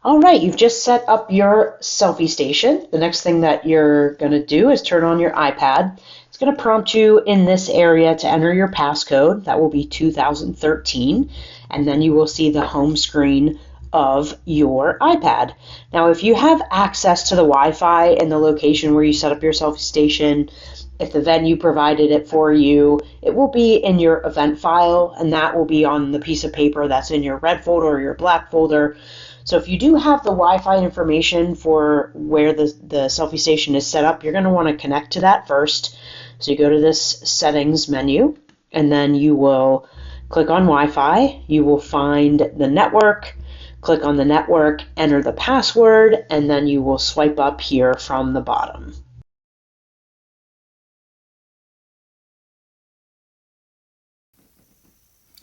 All right, you've just set up your selfie station. The next thing that you're going to do is turn on your iPad. It's going to prompt you in this area to enter your passcode. That will be 2013. And then you will see the home screen of your iPad. Now, if you have access to the Wi-Fi in the location where you set up your selfie station, if the venue provided it for you, it will be in your event file, and that will be on the piece of paper that's in your red folder or your black folder. So if you do have the Wi-Fi information for where the selfie station is set up, you're going to want to connect to that first. So you go to this settings menu, and then you will click on Wi-Fi. You will find the network, click on the network, enter the password, and then you will swipe up here from the bottom.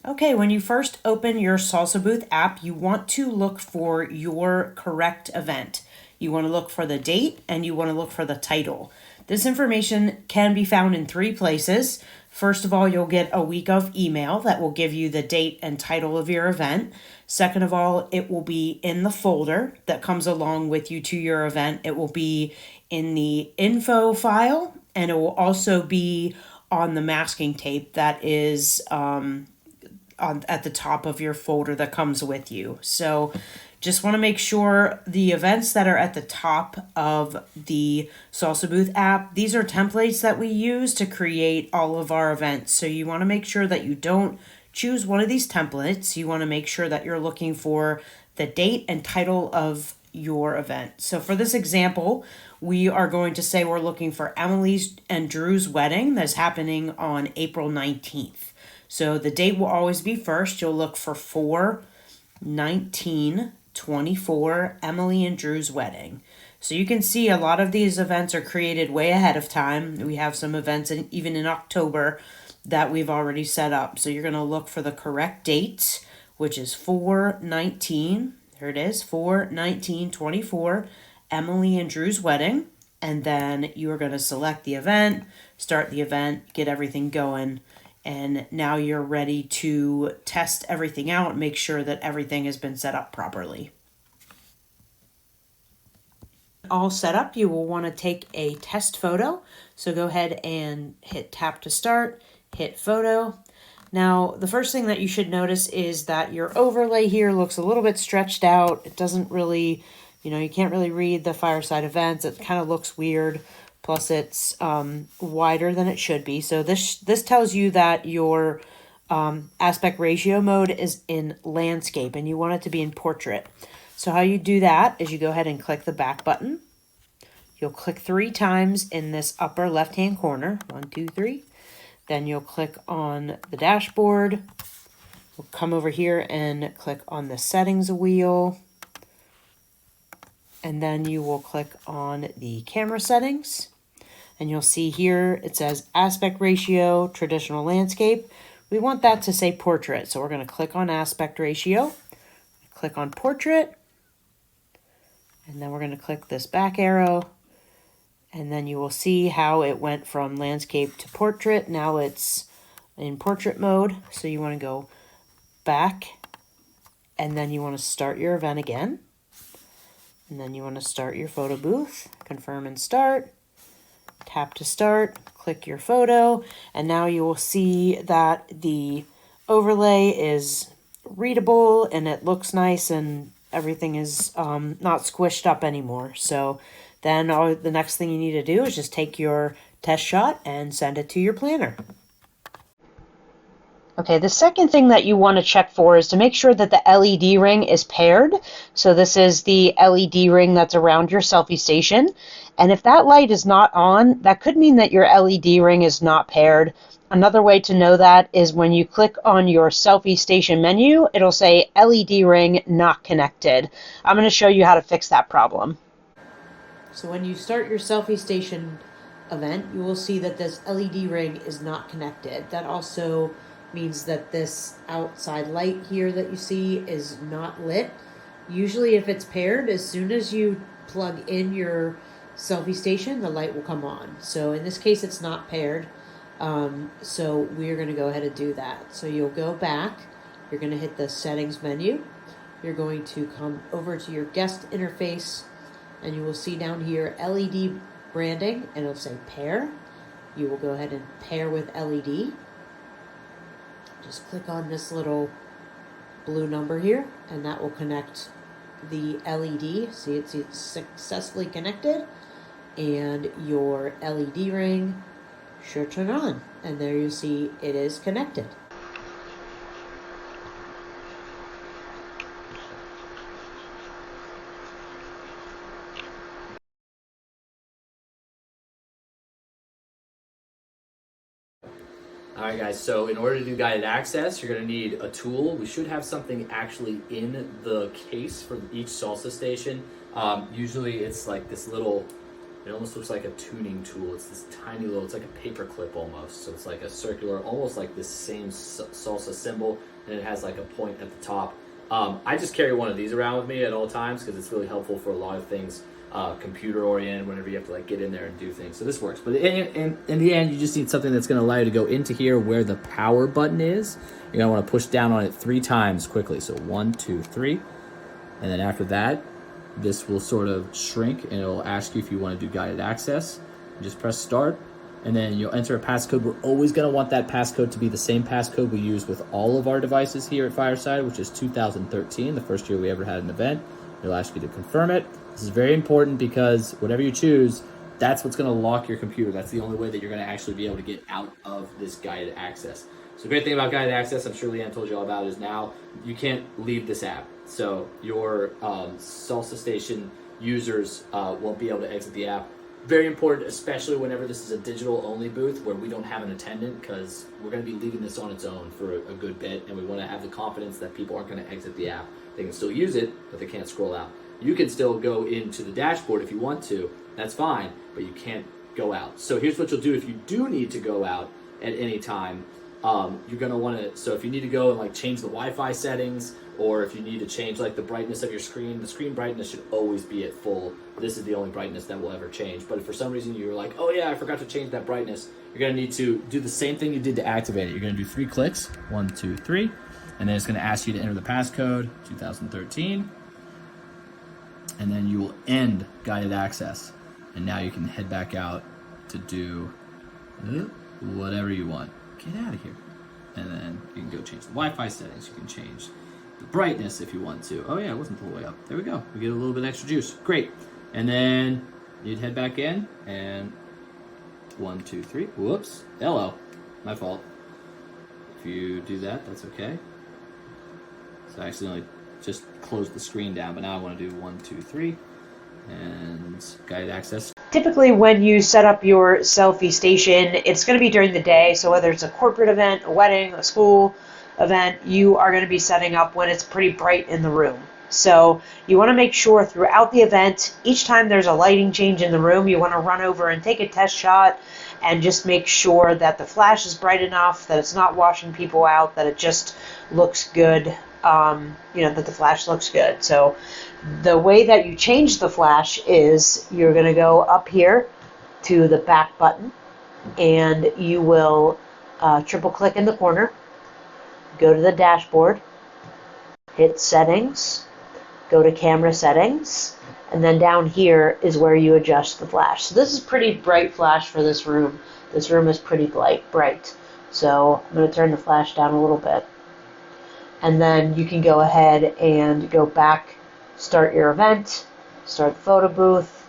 Okay, when you first open your Salsa Booth app, you want to look for your correct event. You want to look for the date and you want to look for the title. This information can be found in 3 places. First of all, you'll get a week of email that will give you the date and title of your event. Second of all, it will be in the folder that comes along with you to your event. It will be in the info file, and it will also be on the masking tape that is at the top of your folder that comes with you. So just want to make sure the events that are at the top of the Salsa Booth app, these are templates that we use to create all of our events. So you want to make sure that you don't choose one of these templates. You want to make sure that you're looking for the date and title of your event. So for this example, we are going to say we're looking for Emily's and Drew's wedding that's happening on April 19th. So the date will always be first. You'll look for 4/19/24, Emily and Drew's wedding. So you can see a lot of these events are created way ahead of time. We have some events even in October that we've already set up. So you're going to look for the correct date, which is 4/19. There it is, 4/19/24, Emily and Drew's wedding. And then you are going to select the event, start the event, get everything going. And now you're ready to test everything out and make sure that everything has been set up properly. All set up, you will want to take a test photo. So go ahead and hit tap to start, hit photo. Now, the first thing that you should notice is that your overlay here looks a little bit stretched out. It doesn't really, you can't really read the fireside events. It kind of looks weird. Plus it's wider than it should be. So this tells you that your aspect ratio mode is in landscape and you want it to be in portrait. So how you do that is you go ahead and click the back button. You'll click 3 times in this upper left-hand corner. 1, 2, 3. Then you'll click on the dashboard. We'll come over here and click on the settings wheel. And then you will click on the camera settings. And you'll see here it says aspect ratio, traditional landscape. We want that to say portrait. So we're going to click on aspect ratio, click on portrait, and then we're going to click this back arrow. And then you will see how it went from landscape to portrait. Now it's in portrait mode. So you want to go back and then you want to start your event again. And then you want to start your photo booth, confirm and start. Tap to start, click your photo, and now you will see that the overlay is readable and it looks nice and everything is not squished up anymore. So then the next thing you need to do is just take your test shot and send it to your planner. Okay, the second thing that you want to check for is to make sure that the LED ring is paired. So this is the LED ring that's around your selfie station. And if that light is not on, that could mean that your LED ring is not paired. Another way to know that is when you click on your selfie station menu, it'll say LED ring not connected. I'm going to show you how to fix that problem. So when you start your selfie station event, you will see that this LED ring is not connected. That also means that this outside light here that you see is not lit. Usually if it's paired, as soon as you plug in your selfie station, the light will come on. So in this case, it's not paired. So we're going to go ahead and do that. So you'll go back. You're going to hit the settings menu. you're going to come over to your guest interface, and you will see down here LED branding, and it'll say pair. You will go ahead and pair with LED. Just click on this little blue number here, and that will connect the LED. See, it's successfully connected, and your LED ring should turn on, and there you see it is connected. Alright guys, so in order to do guided access, you're going to need a tool. We should have something actually in the case for each salsa station. Usually it's like this little, it almost looks like a tuning tool. It's this tiny little, it's like a paper clip almost. So it's like a circular, almost like this same salsa symbol, and it has like a point at the top. I just carry one of these around with me at all times because it's really helpful for a lot of things. Computer oriented, whenever you have to like get in there and do things. So this works. But in the end, you just need something that's going to allow you to go into here where the power button is. You're going to want to push down on it 3 times quickly. So 1, 2, 3. And then after that, this will sort of shrink and it'll ask you if you want to do guided access. You just press start and then you'll enter a passcode. We're always going to want that passcode to be the same passcode we use with all of our devices here at Fireside, which is 2013, the first year we ever had an event. It'll ask you to confirm it. This is very important because whatever you choose, that's what's going to lock your computer. That's the only way that you're going to actually be able to get out of this guided access. So the great thing about guided access, I'm sure Leanne told you all about, is now you can't leave this app. So your salsa station users won't be able to exit the app. Very important, especially whenever this is a digital only booth where we don't have an attendant, because we're going to be leaving this on its own for a good bit, and we want to have the confidence that people aren't going to exit the app. They can still use it, but they can't scroll out. You can still go into the dashboard if you want to, that's fine, but you can't go out. So here's what you'll do if you do need to go out at any time. You're gonna wanna, so if you need to go and like change the Wi-Fi settings, or if you need to change like the brightness of your screen, the screen brightness should always be at full. This is the only brightness that will ever change. But if for some reason you're like, oh yeah, I forgot to change that brightness, you're gonna need to do the same thing you did to activate it. You're gonna do 3 clicks, 1, 2, 3, and then it's gonna ask you to enter the passcode, 2013. And then you will end guided access. And now you can head back out to do whatever you want. Get out of here. And then you can go change the Wi-Fi settings. You can change the brightness if you want to. Oh yeah, it wasn't the whole way up. There we go. We get a little bit extra juice. Great. And then you'd head back in and 1, 2, 3. Whoops. Hello. My fault. If you do that, that's okay. So I accidentally just close the screen down, but now I want to do 1, 2, 3 and guided access. Typically when you set up your selfie station, it's going to be during the day. So whether it's a corporate event, a wedding, a school event, you are going to be setting up when it's pretty bright in the room. So you want to make sure throughout the event, each time there's a lighting change in the room, you want to run over and take a test shot and just make sure that the flash is bright enough, that it's not washing people out, that it just looks good. That the flash looks good. So the way that you change the flash is you're going to go up here to the back button and you will triple click in the corner, go to the dashboard, hit settings, go to camera settings, and then down here is where you adjust the flash. So this is pretty bright flash for this room. This room is pretty bright. So I'm going to turn the flash down a little bit. And then you can go ahead and go back, start your event, start the photo booth,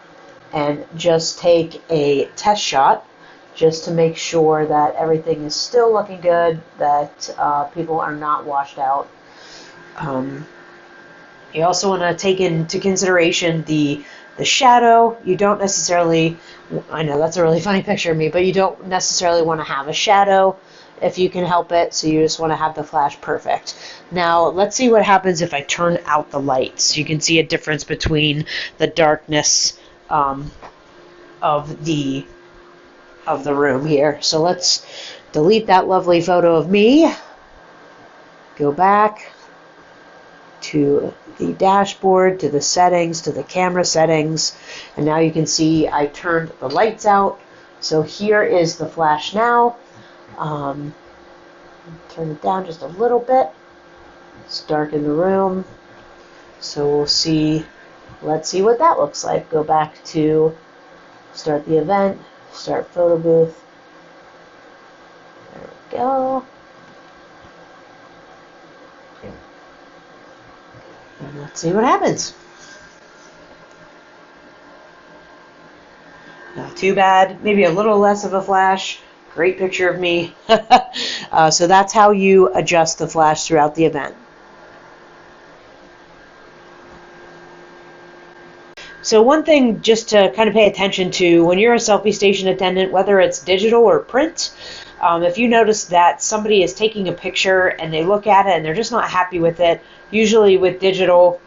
and just take a test shot just to make sure that everything is still looking good, that people are not washed out. You also want to take into consideration the shadow. You don't necessarily, I know that's a really funny picture of me, but you don't necessarily want to have a shadow if you can help it, so you just want to have the flash perfect. Now let's see what happens if I turn out the lights. You can see a difference between the darkness of the room here. So let's delete that lovely photo of me, go back to the dashboard, to the settings, to the camera settings, and now you can see I turned the lights out. So here is the flash now. Turn it down just a little bit. Let's darken the room. So we'll see, let's see what that looks like. Go back to start the event, start photo booth. There we go. And let's see what happens. Not too bad, maybe a little less of a flash. Great picture of me. So that's how you adjust the flash throughout the event. So one thing just to kind of pay attention to when you're a selfie station attendant, whether it's digital or print, if you notice that somebody is taking a picture and they look at it and they're just not happy with it, usually with digital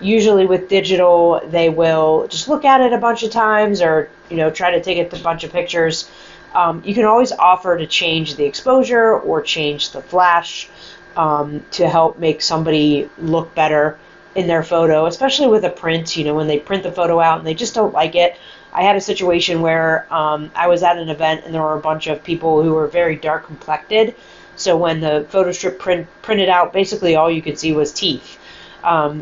they will just look at it a bunch of times or try to take a bunch of pictures. You can always offer to change the exposure or change the flash to help make somebody look better in their photo, especially with a print. When they print the photo out and they just don't like it. I had a situation where I was at an event and there were a bunch of people who were very dark complected. So when the photo strip printed out, basically all you could see was teeth.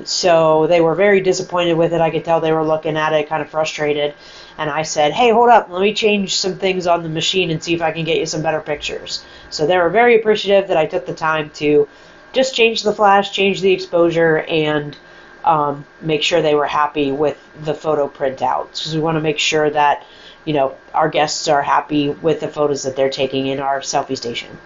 So they were very disappointed with it. I could tell they were looking at it kind of frustrated. And I said, hey, hold up, let me change some things on the machine and see if I can get you some better pictures. So they were very appreciative that I took the time to just change the flash, change the exposure, and make sure they were happy with the photo printout. Because we want to make sure that, our guests are happy with the photos that they're taking in our selfie station.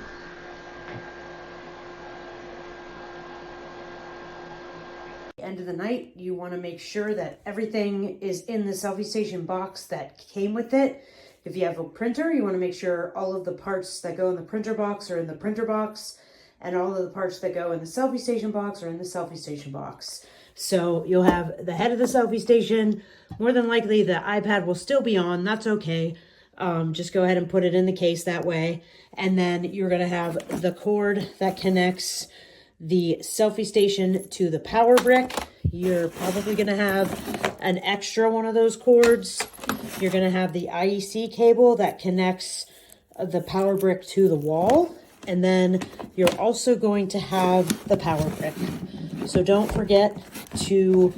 End of the night, you want to make sure that everything is in the selfie station box that came with it. If you have a printer, you want to make sure all of the parts that go in the printer box are in the printer box, and all of the parts that go in the selfie station box are in the selfie station box. So you'll have the head of the selfie station. More than likely the iPad will still be on. That's okay. Just go ahead and put it in the case that way. And then you're going to have the cord that connects the selfie station to the power brick. You're probably going to have an extra one of those cords. You're going to have the IEC cable that connects the power brick to the wall. And then you're also going to have the power brick. So don't forget to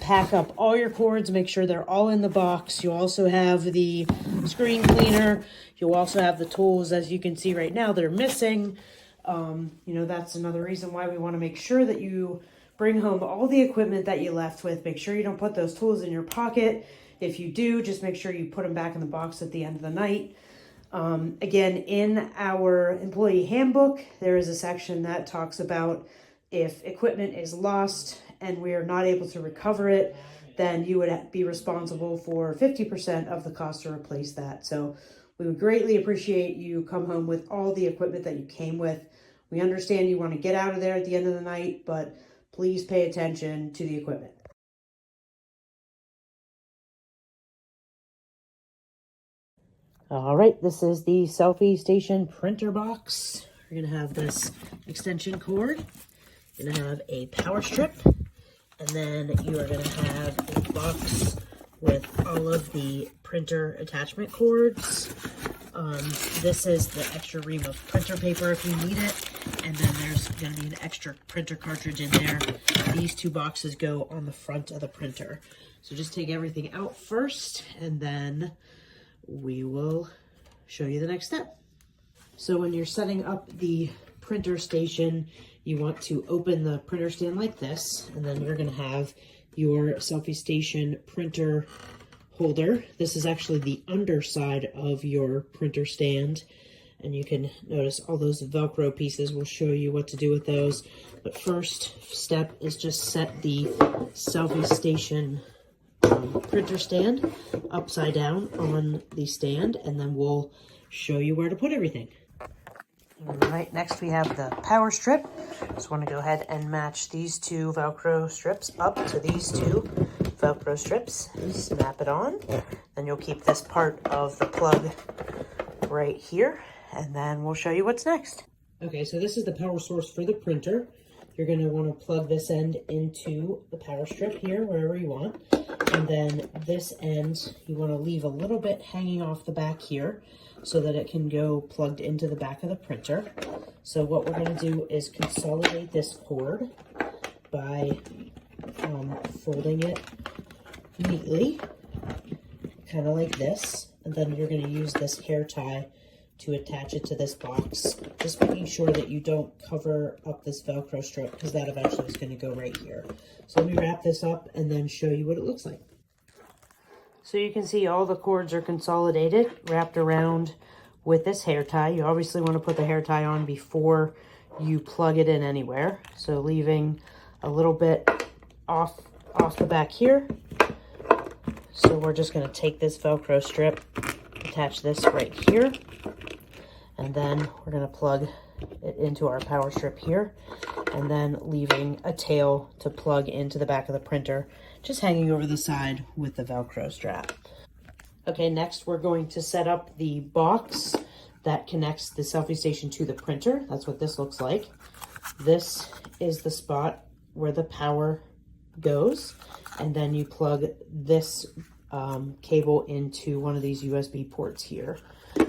pack up all your cords, make sure they're all in the box. You also have the screen cleaner. You'll also have the tools, as you can see right now, they're missing. That's another reason why we want to make sure that you bring home all the equipment that you left with. Make sure you don't put those tools in your pocket. If you do, just make sure you put them back in the box at the end of the night. Again, in our employee handbook, there is a section that talks about if equipment is lost and we are not able to recover it, then you would be responsible for 50% of the cost to replace that. So we would greatly appreciate you come home with all the equipment that you came with. We understand you want to get out of there at the end of the night, but please pay attention to the equipment. All right, this is the selfie station printer box. We're going to have this extension cord. You're going to have a power strip, and then you are going to have a box with all of the printer attachment cords. This is the extra ream of printer paper if you need it, and then there's going to be an extra printer cartridge in there. These two boxes go on the front of the printer. So just take everything out first, and then we will show you the next step. So when you're setting up the printer station, you want to open the printer stand like this, and then you're going to have your selfie station printer holder. This is actually the underside of your printer stand, and you can notice all those Velcro pieces. We'll show you what to do with those. But first step is just set the selfie station printer stand upside down on the stand, and then we'll show you where to put everything. All right, next we have the power strip. Just want to go ahead and match these two Velcro strips up to these two Velcro strips. Snap it on. Then you'll keep this part of the plug right here, and then we'll show you what's next. Okay, so this is the power source for the printer. You're going to want to plug this end into the power strip here, wherever you want. And then this end, you want to leave a little bit hanging off the back here so that it can go plugged into the back of the printer. So what we're going to do is consolidate this cord by folding it neatly, kind of like this. And then you're going to use this hair tie to attach it to this box, just making sure that you don't cover up this Velcro strip, because that eventually is going to go right here. So let me wrap this up and then show you what it looks like. So you can see all the cords are consolidated, wrapped around with this hair tie. You obviously want to put the hair tie on before you plug it in anywhere. So leaving a little bit off the back here. So we're just going to take this Velcro strip, attach this right here, and then we're going to plug it into our power strip here, and then leaving a tail to plug into the back of the printer, just hanging over the side with the Velcro strap. Okay, next we're going to set up the box that connects the selfie station to the printer. That's what this looks like. This is the spot where the power goes, and then you plug this cable into one of these USB ports here.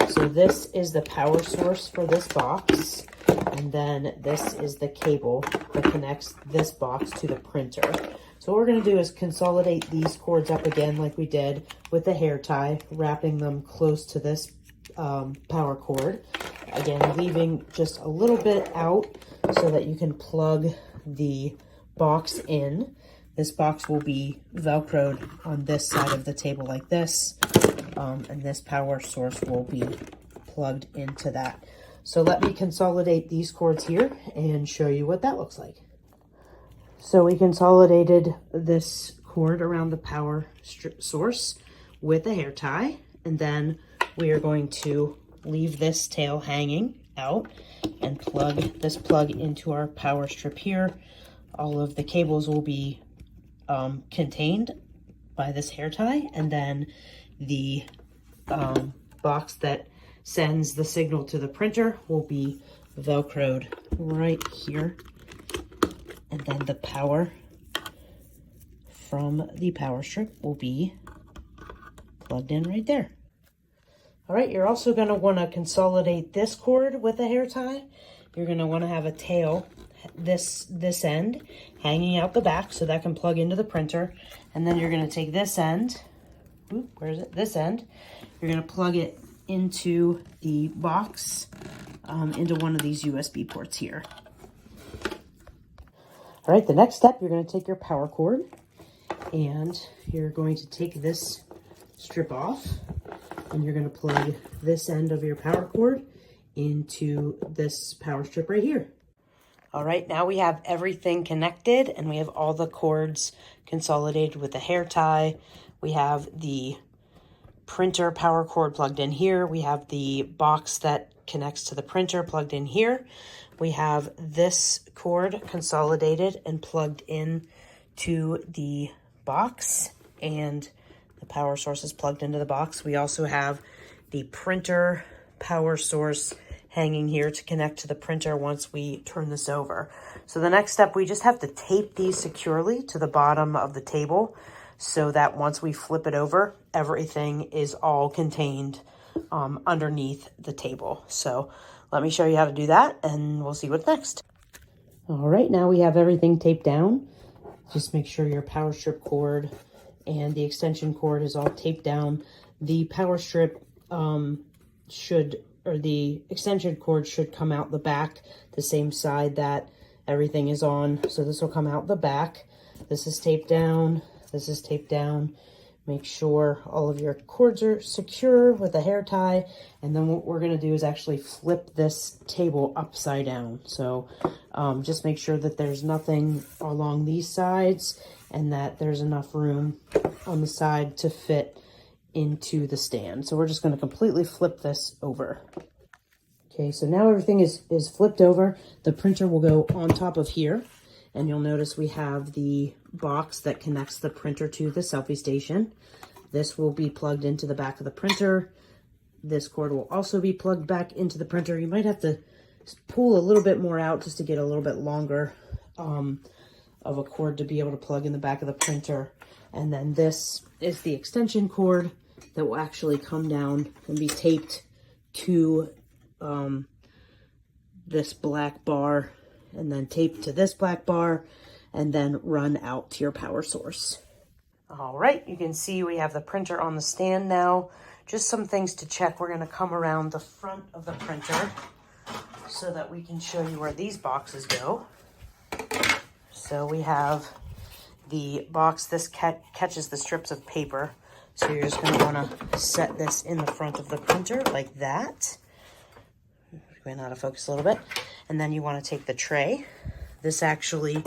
So this is the power source for this box, and then this is the cable that connects this box to the printer. So what we're going to do is consolidate these cords up again like we did with the hair tie, wrapping them close to this power cord. Again, leaving just a little bit out so that you can plug the box in. This box will be Velcroed on this side of the table like this, and this power source will be plugged into that. So let me consolidate these cords here and show you what that looks like. So we consolidated this cord around the power source with a hair tie, and then we are going to leave this tail hanging out and plug this plug into our power strip here. All of the cables will be contained by this hair tie, and then the box that sends the signal to the printer will be Velcroed right here, and then the power from the power strip will be plugged in right there. All right, you're also going to want to consolidate this cord with a hair tie. You're going to want to have a tail, this end hanging out the back, so that can plug into the printer. And then you're going to take this end, where is it? This end. You're going to plug it into the box, into one of these USB ports here. All right, the next step, you're going to take your power cord and you're going to take this strip off, and you're going to plug this end of your power cord into this power strip right here. All right, now we have everything connected, and we have all the cords consolidated with the hair tie. We have the printer power cord plugged in here. We have the box that connects to the printer plugged in here. We have this cord consolidated and plugged in to the box, and the power source is plugged into the box. We also have the printer power source hanging here to connect to the printer once we turn this over. So the next step, we just have to tape these securely to the bottom of the table so that once we flip it over, everything is all contained underneath the table. So let me show you how to do that, and we'll see what's next. All right, now we have everything taped down. Just make sure your power strip cord and the extension cord is all taped down. The power strip the extension cord should come out the back, the same side that everything is on. So this will come out the back. This is taped down. This is taped down. Make sure all of your cords are secure with a hair tie. And then what we're going to do is actually flip this table upside down. So just make sure that there's nothing along these sides and that there's enough room on the side to fit into the stand. So we're just going to completely flip this over. Okay, so now everything is flipped over. The printer will go on top of here, and you'll notice we have the box that connects the printer to the selfie station. This will be plugged into the back of the printer. This cord will also be plugged back into the printer. You might have to pull a little bit more out just to get a little bit longer of a cord to be able to plug in the back of the printer. And then this is the extension cord that will actually come down and be taped to this black bar, and then taped to this black bar, and then run out to your power source. All right, you can see we have the printer on the stand now. Just some things to check. We're gonna come around the front of the printer so that we can show you where these boxes go. So we have the box, this catches the strips of paper. So you're just gonna wanna set this in the front of the printer like that. Going out of focus a little bit. And then you wanna take the tray. This actually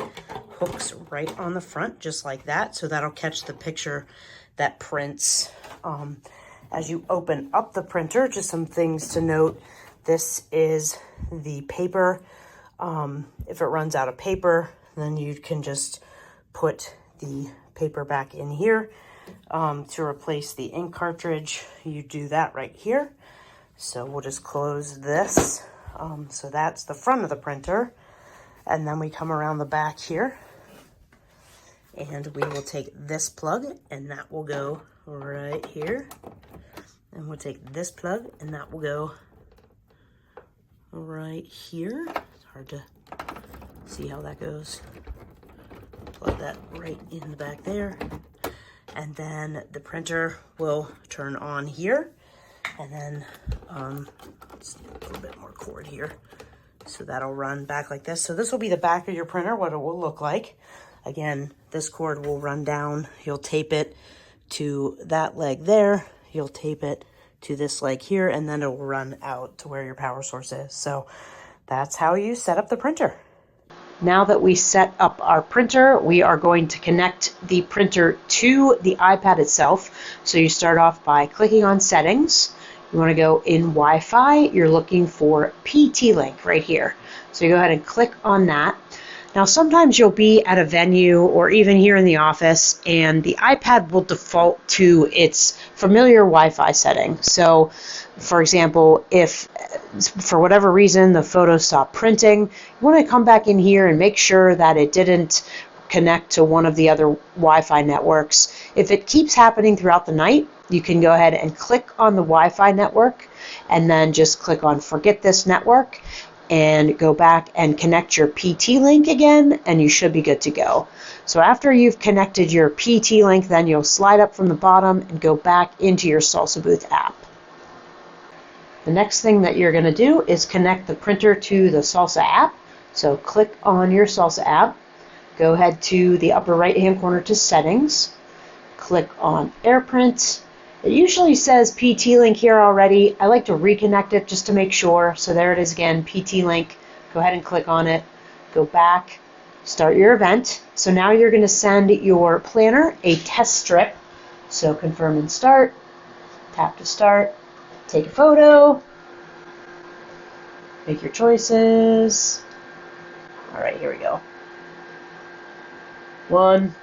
hooks right on the front, just like that. So that'll catch the picture that prints. As you open up the printer, just some things to note. This is the paper. If it runs out of paper, then you can just put the paper back in here. To replace the ink cartridge, you do that right here. So we'll just close this. So that's the front of the printer. And then we come around the back here and we will take this plug and that will go right here. And we'll take this plug and that will go right here. It's hard to see how that goes. Plug that right in the back there. And then the printer will turn on here. And then let's do a little bit more cord here. So that'll run back like this. So this will be the back of your printer, what it will look like. Again, this cord will run down. You'll tape it to that leg there. You'll tape it to this leg here, and then it will run out to where your power source is. So that's how you set up the printer. Now that we set up our printer, we are going to connect the printer to the iPad itself. So you start off by clicking on settings. You want to go in Wi-Fi. You're looking for PT-Link right here. So you go ahead and click on that. Now sometimes you'll be at a venue or even here in the office and the iPad will default to its familiar Wi-Fi setting. So for example, if for whatever reason the photo stopped printing, you want to come back in here and make sure that it didn't connect to one of the other Wi-Fi networks. If it keeps happening throughout the night, you can go ahead and click on the Wi-Fi network and then just click on forget this network and go back and connect your PT-Link again, and you should be good to go. So after you've connected your PT-Link, then you'll slide up from the bottom and go back into your Salsa Booth app. The next thing that you're going to do is connect the printer to the Salsa app. So click on your Salsa app, go ahead to the upper right-hand corner to settings, click on AirPrint. It usually says PT-Link here already. I like to reconnect it just to make sure. So there it is again, PT-Link. Go ahead and click on it. Go back, start your event. So now you're going to send your planner a test strip. So confirm and start. Tap to start. Take a photo. Make your choices. All right, here we go. 1.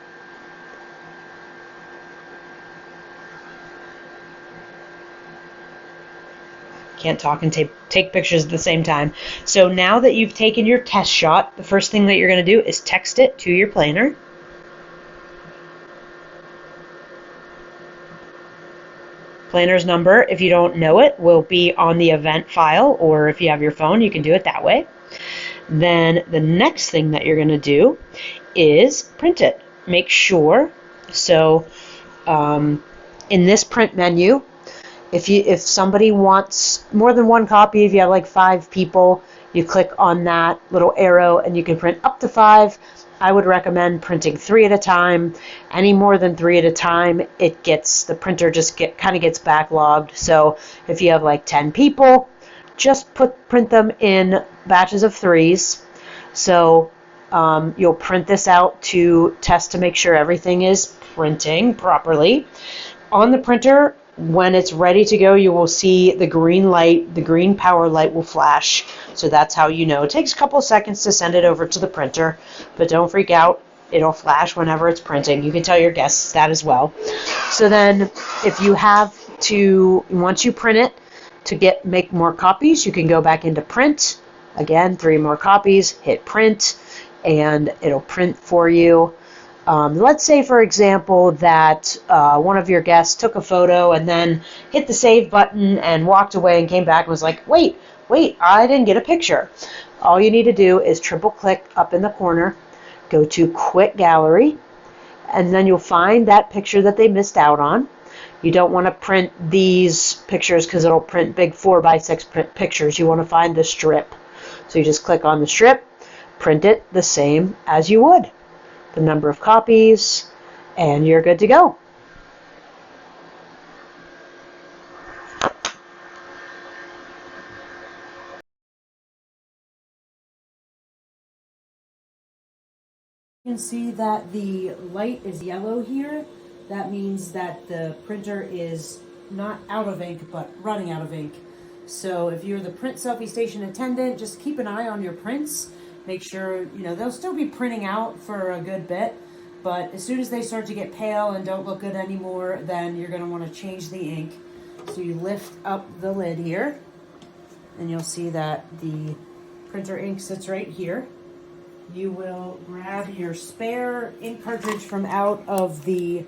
Can't talk and take pictures at the same time. So now that you've taken your test shot, the first thing that you're going to do is text it to your planner. Planner's number, if you don't know it, will be on the event file, or if you have your phone, you can do it that way. Then the next thing that you're going to do is print it. Make sure, so in this print menu, if somebody wants more than one copy, if you have like 5 people, you click on that little arrow and you can print up to 5. I would recommend printing 3 at a time. Any more than 3 at a time, the printer just kind of gets backlogged. So if you have like 10 people, just print them in batches of 3s. So you'll print this out to test to make sure everything is printing properly. On the printer, when it's ready to go, you will see the green light, the green power light will flash. So that's how you know. It takes a couple of seconds to send it over to the printer, but don't freak out. It'll flash whenever it's printing. You can tell your guests that as well. So then if you have to, once you print it, to make more copies, you can go back into print. Again, 3 more copies, hit print, and it'll print for you. Let's say, for example, that one of your guests took a photo and then hit the save button and walked away and came back and was like, wait, I didn't get a picture. All you need to do is triple click up in the corner, go to Quit Gallery, and then you'll find that picture that they missed out on. You don't want to print these pictures because it'll print big 4x6 pictures. You want to find the strip. So you just click on the strip, print it the same as you would, the number of copies, and you're good to go. You can see that the light is yellow here. That means that the printer is not out of ink, but running out of ink. So if you're the print selfie station attendant, just keep an eye on your prints. Make sure, they'll still be printing out for a good bit, but as soon as they start to get pale and don't look good anymore, then you're gonna wanna change the ink. So you lift up the lid here, and you'll see that the printer ink sits right here. You will grab your spare ink cartridge from out of the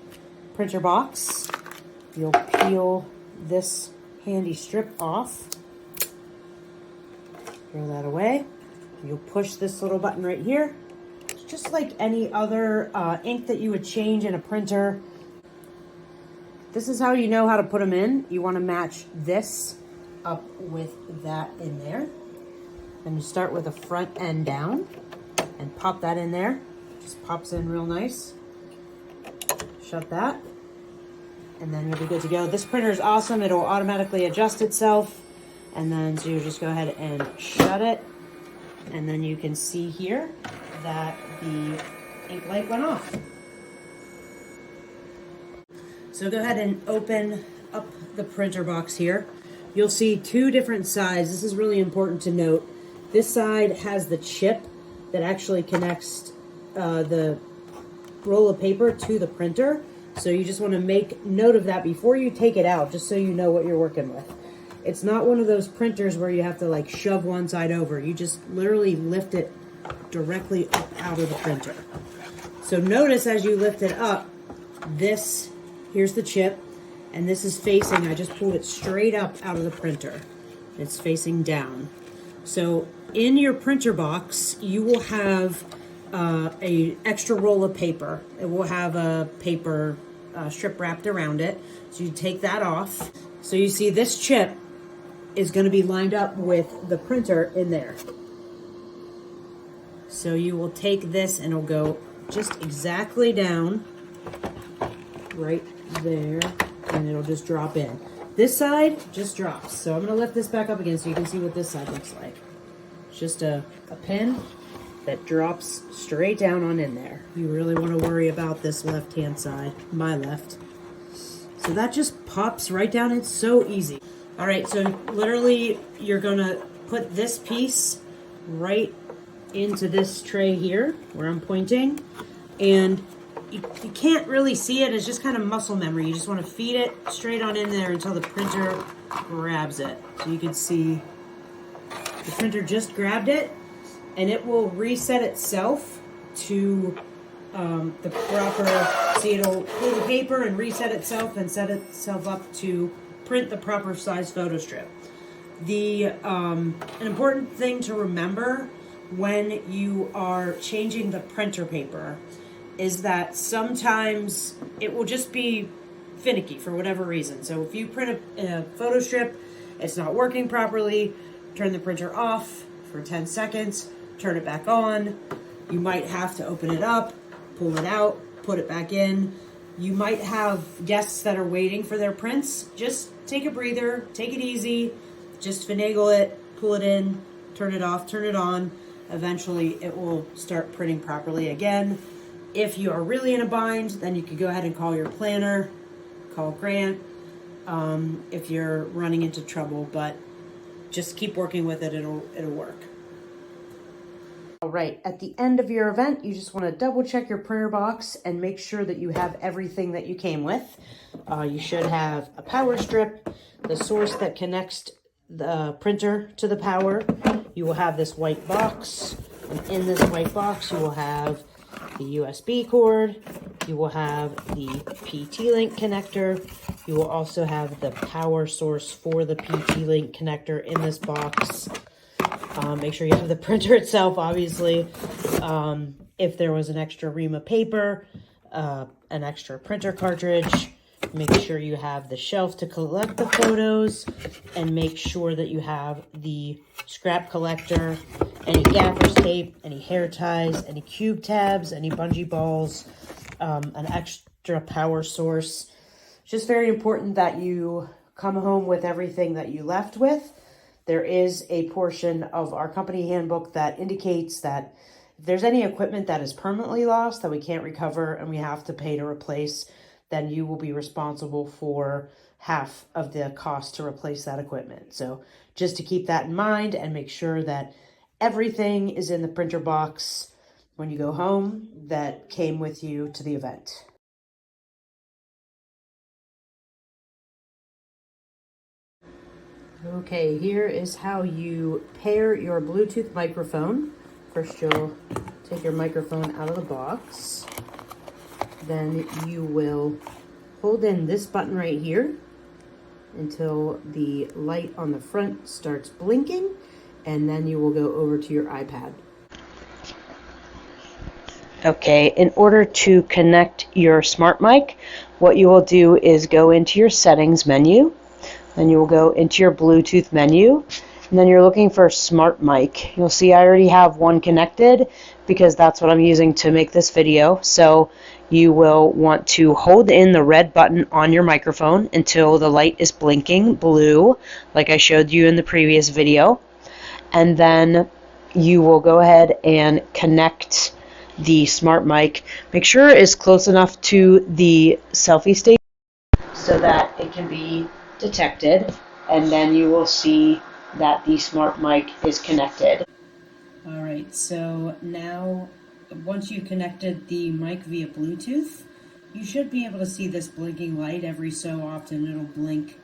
printer box. You'll peel this handy strip off. Throw that away. You'll push this little button right here. It's just like any other ink that you would change in a printer. This is how you know how to put them in. You want to match this up with that in there. And you start with the front end down and pop that in there. Just pops in real nice. Shut that. And then you'll be good to go. This printer is awesome. It'll automatically adjust itself. And then so you just go ahead and shut it. And then you can see here that the ink light went off. So go ahead and open up the printer box here. You'll see two different sides. This is really important to note. This side has the chip that actually connects the roll of paper to the printer. So you just want to make note of that before you take it out, just so you know what you're working with. It's not one of those printers where you have to like shove one side over. You just literally lift it directly up out of the printer. So notice as you lift it up, here's the chip, and this is facing, I just pulled it straight up out of the printer. It's facing down. So in your printer box, you will have a extra roll of paper. It will have a paper strip wrapped around it. So you take that off. So you see this chip is going to be lined up with the printer in there. So you will take this and it'll go just exactly down right there, and it'll just drop in. This side just drops. So I'm going to lift this back up again so you can see what this side looks like. It's just a pin that drops straight down on in there. You really want to worry about this left-hand side, my left. So that just pops right down. It's so easy. All right, so literally you're going to put this piece right into this tray here where I'm pointing, and you can't really see it. It's just kind of muscle memory. You just want to feed it straight on in there until the printer grabs it. So you can see the printer just grabbed it, and it will reset itself to the proper, see, it'll pull the paper and reset itself and set itself up to print the proper size photo strip. An important thing to remember when you are changing the printer paper is that sometimes it will just be finicky for whatever reason. So if you print a photo strip, it's not working properly, turn the printer off for 10 seconds, turn it back on. You might have to open it up, pull it out, put it back in. You might have guests that are waiting for their prints. Just take a breather, take it easy, just finagle it, pull it in, turn it off, turn it on. Eventually it will start printing properly again. If you are really in a bind, then you could go ahead and call your planner, call Grant, if you're running into trouble, but just keep working with it, it'll work. All right, at the end of your event, you just want to double check your printer box and make sure that you have everything that you came with. You should have a power strip, the source that connects the printer to the power. You will have this white box, and in this white box, you will have the USB cord. You will have the PT-Link connector. You will also have the power source for the PT-Link connector in this box. Make sure you have the printer itself, obviously. if there was an extra ream of paper, an extra printer cartridge. Make sure you have the shelf to collect the photos, and make sure that you have the scrap collector, any gaffer's tape, any hair ties, any cube tabs, any bungee balls, an extra power source. Just very important that you come home with everything that you left with. There is a portion of our company handbook that indicates that if there's any equipment that is permanently lost that we can't recover and we have to pay to replace, then you will be responsible for half of the cost to replace that equipment. So just to keep that in mind and make sure that everything is in the printer box when you go home that came with you to the event. Okay, here is how you pair your Bluetooth microphone. First, you'll take your microphone out of the box. Then you will hold in this button right here until the light on the front starts blinking, and then you will go over to your iPad. Okay, in order to connect your smart mic, what you will do is go into your settings menu, then you will go into your Bluetooth menu, and then you're looking for smart mic. You'll see I already have one connected because that's what I'm using to make this video. So you will want to hold in the red button on your microphone until the light is blinking blue, like I showed you in the previous video. And then you will go ahead and connect the smart mic. Make sure it's close enough to the selfie station so that it can be detected, and then you will see that the smart mic is connected. All right, so now once you connected the mic via Bluetooth, you should be able to see this blinking light. Every so often it'll blink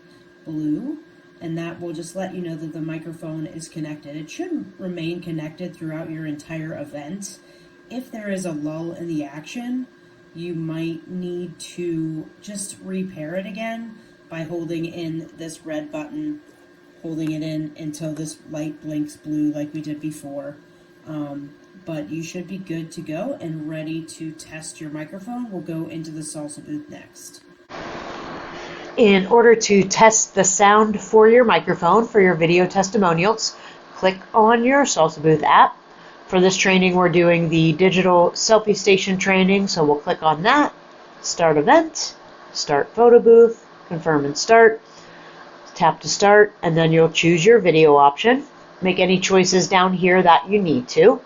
blue, and that will just let you know that the microphone is connected. It should remain connected throughout your entire event. If there is a lull in the action, you might need to just repair it again by holding in this red button, holding it in until this light blinks blue like we did before. But you should be good to go and ready to test your microphone. We'll go into the salsa booth next. In order to test the sound for your microphone, for your video testimonials, click on your Salsa Booth app. For this training, we're doing the digital selfie station training, so we'll click on that, start event, start photo booth, confirm and start, tap to start, and then you'll choose your video option. Make any choices down here that you need to,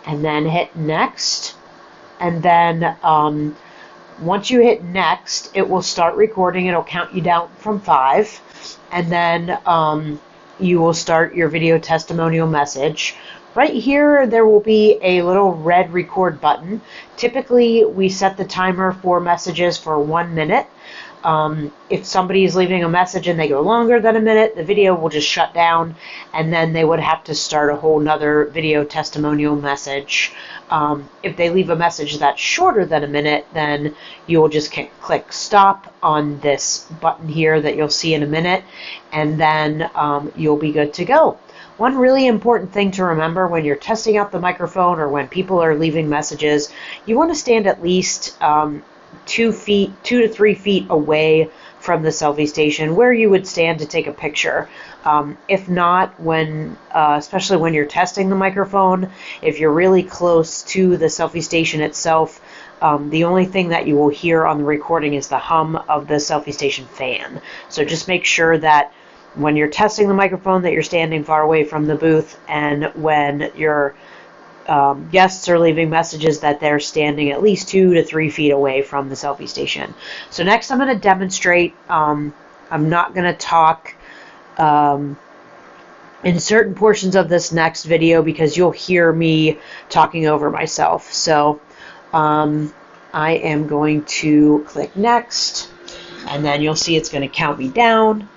and then hit next. And then once you hit next, it will start recording. It'll count you down from 5, and then you will start your video testimonial message. Right here, there will be a little red record button. Typically, we set the timer for messages for 1 minute. If somebody is leaving a message and they go longer than a minute, the video will just shut down, and then they would have to start a whole nother video testimonial message. If they leave a message that's shorter than a minute, then you will just click stop on this button here that you'll see in a minute, and then you'll be good to go. One really important thing to remember when you're testing out the microphone or when people are leaving messages, you want to stand at least 2 to 3 feet away from the selfie station where you would stand to take a picture. If not, especially when you're testing the microphone, if you're really close to the selfie station itself, the only thing that you will hear on the recording is the hum of the selfie station fan. So just make sure that when you're testing the microphone that you're standing far away from the booth, and when your guests are leaving messages that they're standing at least 2 to 3 feet away from the selfie station. So next I'm going to demonstrate. I'm not going to talk in certain portions of this next video because you'll hear me talking over myself. So I am going to click next, and then you'll see it's going to count me down.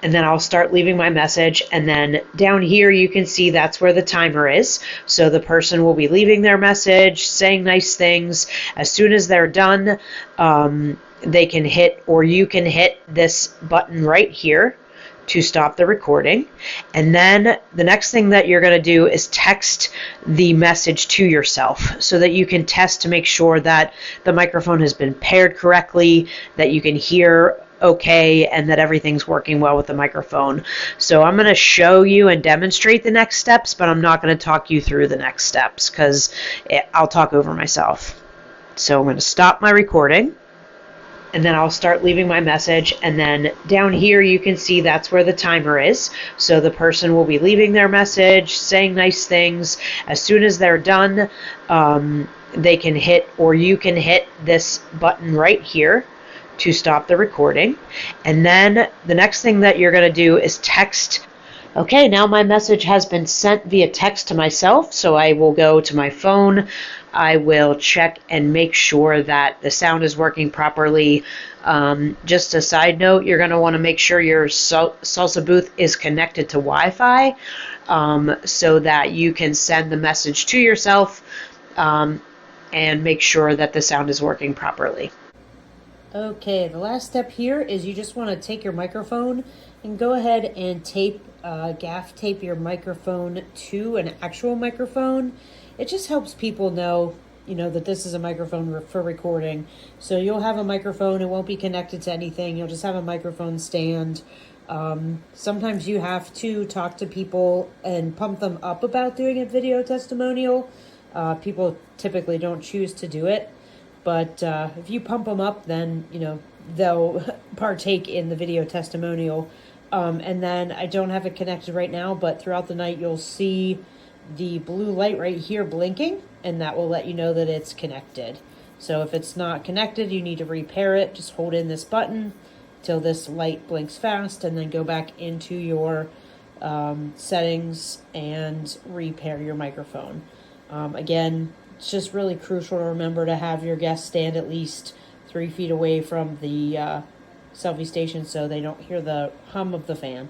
And then I'll start leaving my message, and then down here you can see that's where the timer is. So the person will be leaving their message, saying nice things. As soon as they're done, they can hit, or you can hit this button right here to stop the recording. And then the next thing that you're going to do is text the message to yourself so that you can test to make sure that the microphone has been paired correctly, that you can hear okay, and that everything's working well with the microphone. So I'm going to show you and demonstrate the next steps, but I'm not going to talk you through the next steps because I'll talk over myself. So I'm going to stop my recording, and then I'll start leaving my message, and then down here you can see that's where the timer is. So the person will be leaving their message, saying nice things. As soon as they're done, they can hit, or you can hit this button right here to stop the recording. And then the next thing that you're going to do is text. Okay, now my message has been sent via text to myself, so I will go to my phone. I will check and make sure that the sound is working properly. Just a side note, you're going to want to make sure your salsa booth is connected to Wi-Fi so that you can send the message to yourself and make sure that the sound is working properly. Okay, the last step here is you just want to take your microphone and go ahead and gaff tape your microphone to an actual microphone. It just helps people know, that this is a microphone for recording. So you'll have a microphone, it won't be connected to anything, you'll just have a microphone stand. Sometimes you have to talk to people and pump them up about doing a video testimonial. People typically don't choose to do it. But if you pump them up, then, they'll partake in the video testimonial. And then I don't have it connected right now, but throughout the night, you'll see the blue light right here blinking, and that will let you know that it's connected. So if it's not connected, you need to repair it. Just hold in this button till this light blinks fast, and then go back into your settings and repair your microphone. Again, it's just really crucial to remember to have your guests stand at least 3 feet away from the selfie station so they don't hear the hum of the fan.